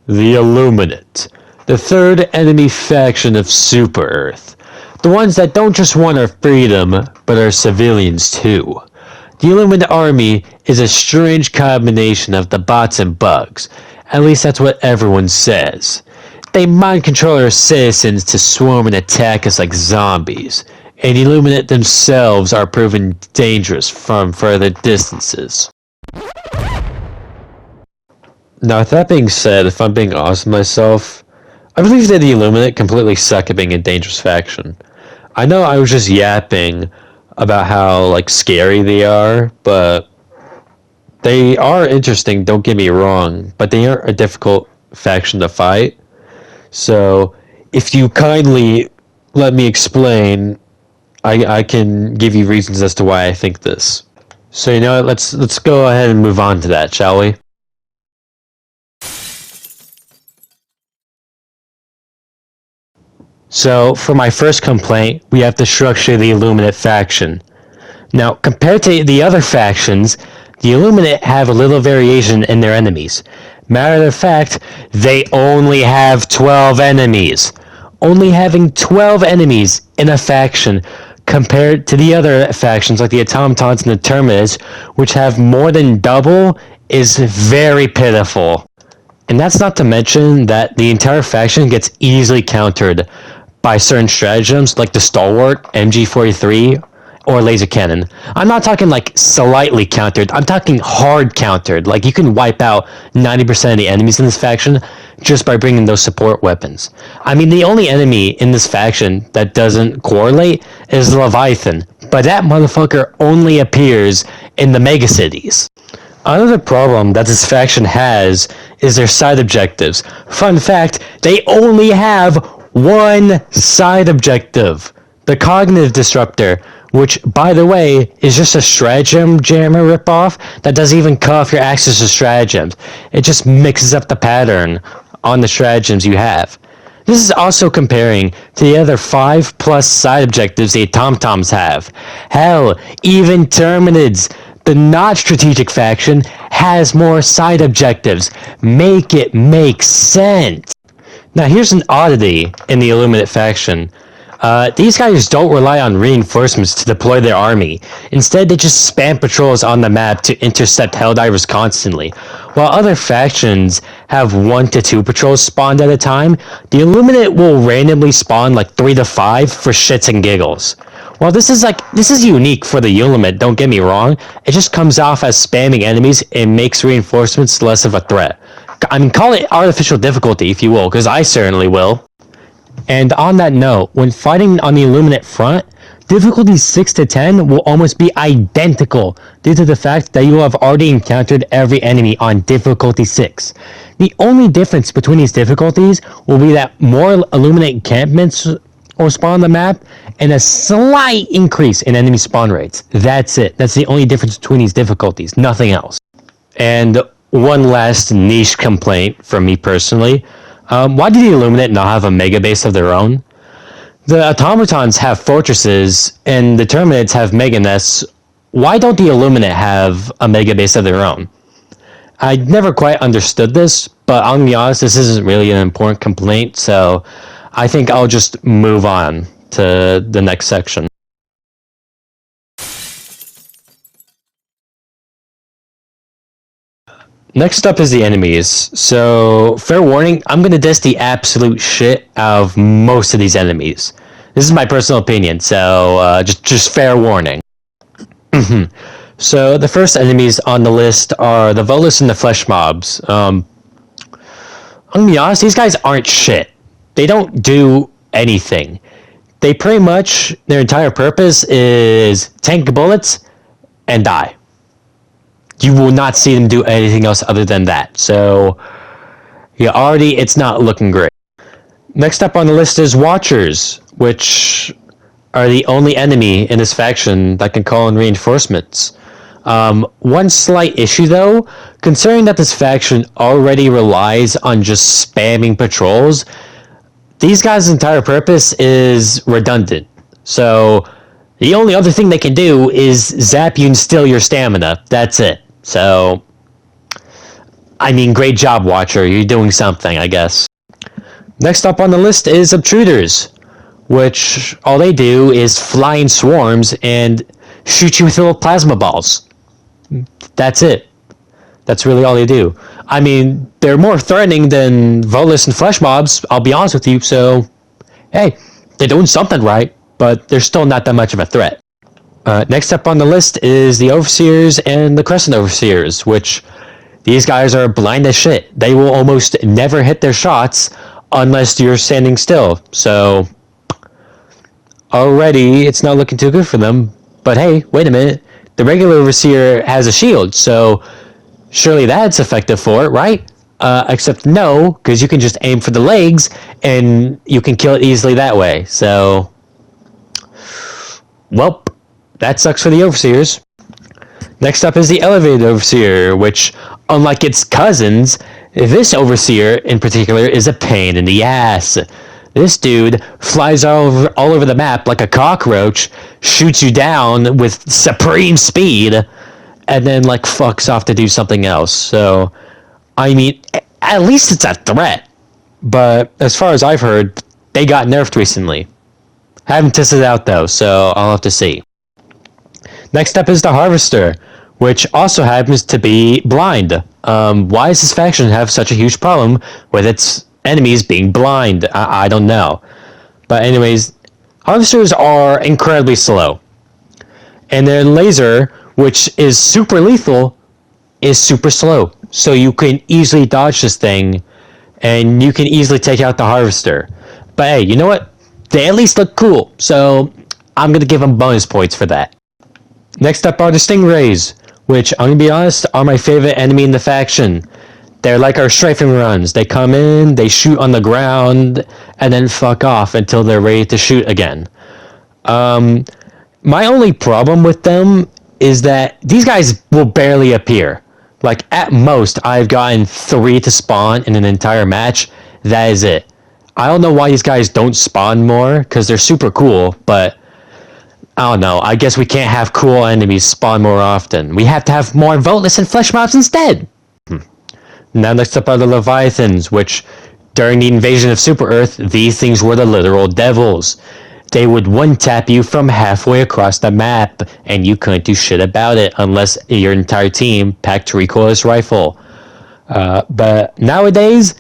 The Illuminate, the third enemy faction of Super Earth. The ones that don't just want our freedom, but our civilians too. The Illuminate army is a strange combination of the bots and bugs. At least that's what everyone says. They mind control our citizens to swarm and attack us like zombies. And the Illuminate themselves are proven dangerous from further distances. Now, with that being said, if I'm being honest with myself, I believe that the Illuminate completely suck at being a dangerous faction. I know I was just yapping about how, scary they are, but they are interesting, don't get me wrong, but they are a difficult faction to fight. So, if you kindly let me explain, I can give you reasons as to why I think this. So, you know what, let's go ahead and move on to that, shall we? So, for my first complaint, we have the structure of the Illuminate faction. Now, compared to the other factions, the Illuminate have a little variation in their enemies. Matter of fact, they only have 12 enemies. Only having 12 enemies in a faction compared to the other factions like the Automatons and the Terminids, which have more than double, is very pitiful. And that's not to mention that the entire faction gets easily countered by certain stratagems like the Stalwart, MG43, or Laser Cannon. I'm not talking slightly countered, I'm talking hard countered. You can wipe out 90% of the enemies in this faction just by bringing those support weapons. I mean, the only enemy in this faction that doesn't correlate is the Leviathan, but that motherfucker only appears in the megacities. Another problem that this faction has is their side objectives. Fun fact, they only have one side objective, the Cognitive Disruptor, which, by the way, is just a stratagem jammer ripoff that doesn't even cut off your access to stratagems. It just mixes up the pattern on the stratagems you have. This is also comparing to the other 5+ side objectives the Automatons have. Hell, even Terminids, the not strategic faction, has more side objectives. Make it make sense. Now here's an oddity in the Illuminate faction. These guys don't rely on reinforcements to deploy their army. Instead, they just spam patrols on the map to intercept Helldivers constantly. While other factions have 1 to 2 patrols spawned at a time, the Illuminate will randomly spawn 3 to 5 for shits and giggles. While this is unique for the Illuminate, don't get me wrong, it just comes off as spamming enemies and makes reinforcements less of a threat. I mean, call it artificial difficulty if you will, because I certainly will. And on that note, when fighting on the Illuminate front, difficulty 6 to 10 will almost be identical due to the fact that you will have already encountered every enemy on difficulty 6. The only difference between these difficulties will be that more Illuminate encampments will spawn on the map and a slight increase in enemy spawn rates. That's it. That's the only difference between these difficulties, nothing else. And one last niche complaint from me personally. Why do the Illuminate not have a mega base of their own? The Automatons have fortresses, and the Terminids have mega nests. Why don't the Illuminate have a mega base of their own? I never quite understood this, but I'll be honest, this isn't really an important complaint, so I think I'll just move on to the next section. Next up is the enemies. So, fair warning, I'm gonna diss the absolute shit out of most of these enemies. This is my personal opinion, so just fair warning. So, the first enemies on the list are the Volus and the Flesh Mobs. I'm gonna be honest, these guys aren't shit. They don't do anything. They pretty much, their entire purpose is tank bullets and die. You will not see them do anything else other than that. So, yeah, already it's not looking great. Next up on the list is Watchers, which are the only enemy in this faction that can call in reinforcements. One slight issue though, considering that this faction already relies on just spamming patrols, these guys' entire purpose is redundant. So, the only other thing they can do is zap you and steal your stamina. That's it. So, I mean, great job, Watcher. You're doing something, I guess. Next up on the list is Obtruders, which all they do is fly in swarms and shoot you with little plasma balls. That's it. That's really all they do. I mean, they're more threatening than Volus and Flesh Mobs, I'll be honest with you, so hey, they're doing something right, but they're still not that much of a threat. Next up on the list is the Overseers and the Crescent Overseers, which these guys are blind as shit. They will almost never hit their shots unless you're standing still. So already it's not looking too good for them. But hey, wait a minute. The regular Overseer has a shield, so surely that's effective for it, right? Except no, because you can just aim for the legs and you can kill it easily that way. So, well, that sucks for the Overseers. Next up is the Elevated Overseer, which, unlike its cousins, this Overseer in particular is a pain in the ass. This dude flies all over the map like a cockroach, shoots you down with supreme speed, and then like fucks off to do something else. So, I mean, at least it's a threat. But as far as I've heard, they got nerfed recently. Haven't tested it out though, so I'll have to see. Next up is the Harvester, which also happens to be blind. Why does this faction have such a huge problem with its enemies being blind? I don't know. But anyways, Harvesters are incredibly slow. And their laser, which is super lethal, is super slow. So you can easily dodge this thing, and you can easily take out the Harvester. But hey, you know what? They at least look cool, so I'm going to give them bonus points for that. Next up are the Stingrays, which, I'm going to be honest, are my favorite enemy in the faction. They're like our strafing runs. They come in, they shoot on the ground, and then fuck off until they're ready to shoot again. My only problem with them is that these guys will barely appear. Like, at most, I've gotten 3 to spawn in an entire match. That is it. I don't know why these guys don't spawn more, because they're super cool, but I don't know. I guess we can't have cool enemies spawn more often. We have to have more Volus and Flesh Mobs instead. Now next up are the Leviathans, which, during the invasion of Super Earth, these things were the literal devils. They would one-tap you from halfway across the map, and you couldn't do shit about it unless your entire team packed a recoilless rifle. But nowadays,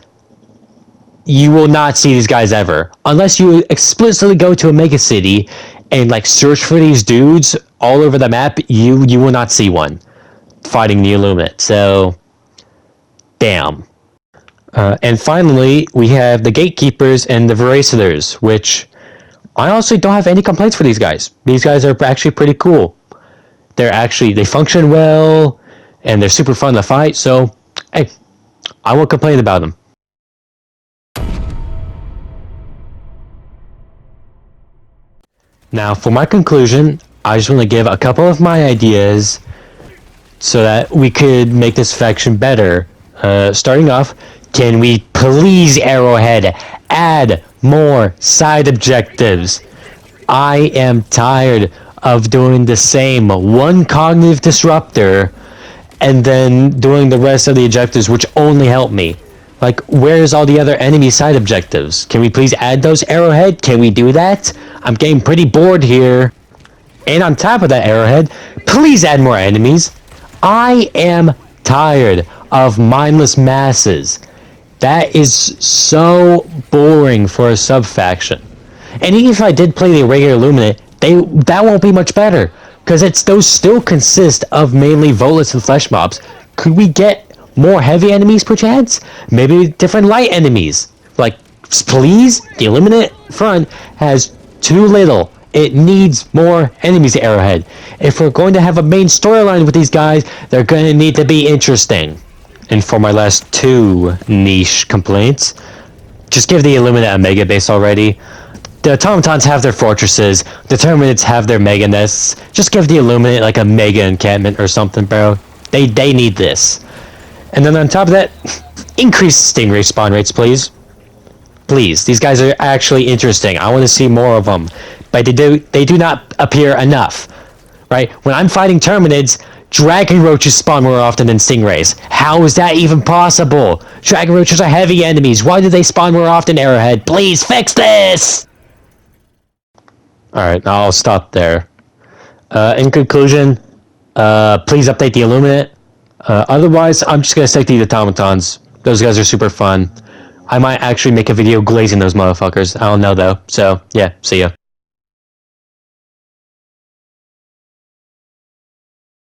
you will not see these guys ever. Unless you explicitly go to a mega city and like search for these dudes all over the map, you will not see one fighting the Illuminate. So, damn. And finally, we have the Gatekeepers and the Veracitors, which I honestly don't have any complaints for these guys. These guys are actually pretty cool. They function well, and they're super fun to fight, so, hey, I won't complain about them. Now, for my conclusion, I just want to give a couple of my ideas so that we could make this faction better. Starting off, can we please, Arrowhead, add more side objectives? I am tired of doing the same one cognitive disruptor and then doing the rest of the objectives, which only help me. Like, where's all the other enemy side objectives? Can we please add those, Arrowhead? Can we do that? I'm getting pretty bored here. And on top of that, Arrowhead, please add more enemies. I am tired of mindless masses. That is so boring for a sub-faction. And even if I did play the regular Illuminate, that won't be much better. Because those still consist of mainly Volus and Flesh Mobs. Could we get more heavy enemies, perchance? Maybe different light enemies. Like, please? The Illuminate front has too little. It needs more enemies, Arrowhead. If we're going to have a main storyline with these guys, they're going to need to be interesting. And for my last 2 niche complaints, just give the Illuminate a mega base already. The automatons have their fortresses, the Terminids have their mega nests. Just give the Illuminate like a mega encampment or something, bro. They need this. And then on top of that, increase Stingray spawn rates, please. Please, these guys are actually interesting. I want to see more of them. But they do not appear enough. Right? When I'm fighting Terminids, Dragon roaches spawn more often than stingrays. How is that even possible? Dragon roaches are heavy enemies. Why do they spawn more often, Arrowhead? Please fix this! Alright, I'll stop there. In conclusion, please update the Illuminate. Otherwise, I'm just gonna stick to the automatons. Those guys are super fun. I might actually make a video glazing those motherfuckers. I don't know though. So, yeah, see ya.